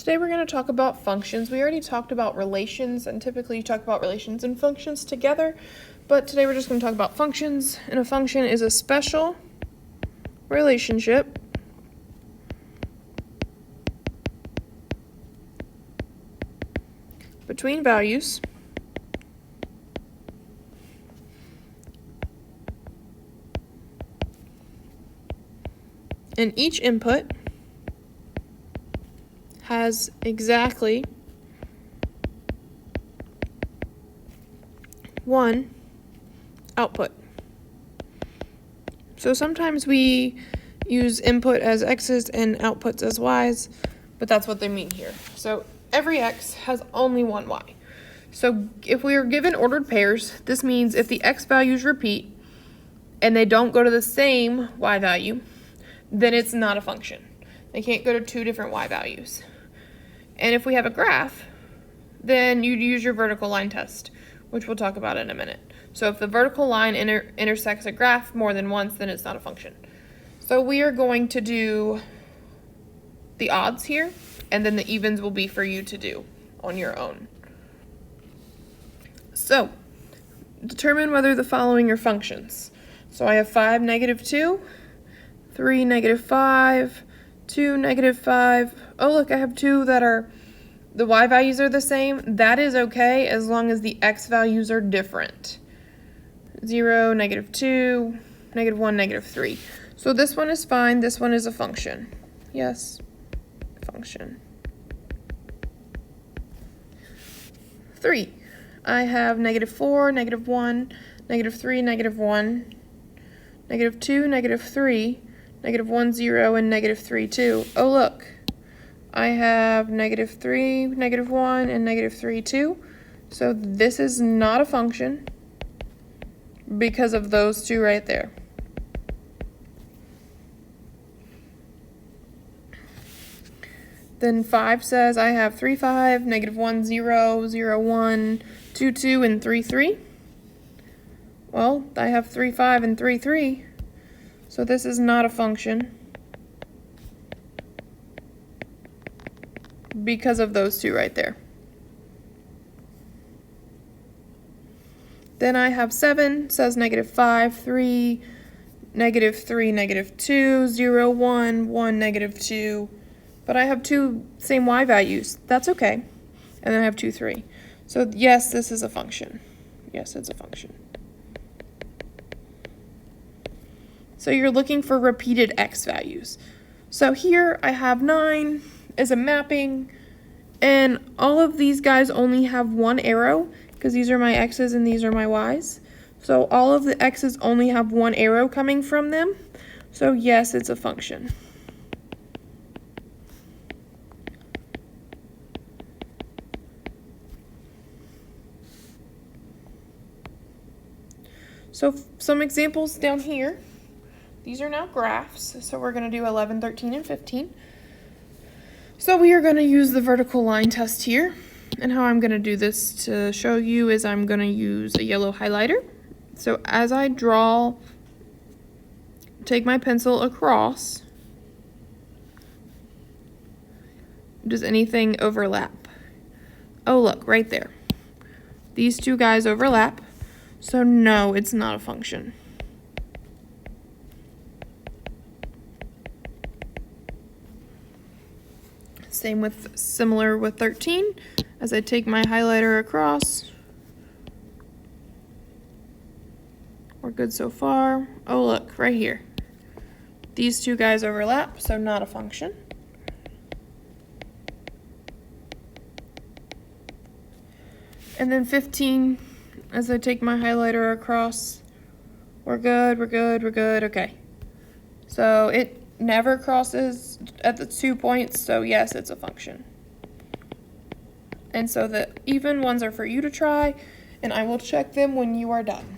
Today we're going to talk about functions. We already talked about relations, and typically you talk about relations and functions together, but today we're just going to talk about functions, and a function is a special relationship between values and each input has exactly one output. So sometimes we use input as x's and outputs as y's, but that's what they mean here. So every x has only one y. So if we are given ordered pairs, this means if the x values repeat and they don't go to the same y value, then it's not a function. They can't go to two different y values. And if we have a graph, then you'd use your vertical line test, which we'll talk about in a minute. So if the vertical line intersects a graph more than once, then it's not a function. So we are going to do the odds here, and then the evens will be for you to do on your own. So determine whether the following are functions. So I have 5, -2, 3, -5, 2, -5. Oh, look, I have two that are, the y values are the same. That is okay as long as the x values are different. 0, -2, -1, -3. So this one is fine. This one is a function. Yes, function. 3. I have -4, -1, -3, -1, -2, -3, -1, 0, and -3, 2. Oh, look. I have -3, -1, and -3, 2. So this is not a function because of those two right there. Then 5 says I have 3, 5, -1, 0, 0, 1, 2, 2, and 3, 3. Well, I have 3, 5, and 3, 3. So this is not a function because of those two right there. Then I have 7, says -5, 3, -3, -2, 0, 1, 1, -2. But I have two same y values. That's okay. And then I have 2, 3. So yes, this is a function. Yes, it's a function. So you're looking for repeated x values. So here I have 9 is a mapping, and all of these guys only have one arrow because these are my x's and these are my y's. So all of the x's only have one arrow coming from them. So yes, it's a function. So some examples down here. These are now graphs, so we're going to do 11, 13, and 15. So we are going to use the vertical line test here, and how I'm going to do this to show you is I'm going to use a yellow highlighter. So as I draw, take my pencil across, does anything overlap? Oh, look, right there. These two guys overlap, so no, it's not a function. Similar with 13, as I take my highlighter across. We're good so far. Oh, look, right here. These two guys overlap, so not a function. And then 15, as I take my highlighter across. We're good, we're good, we're good, okay. So it never crosses at the 2 points, so yes, it's a function. And so the even ones are for you to try, and I will check them when you are done.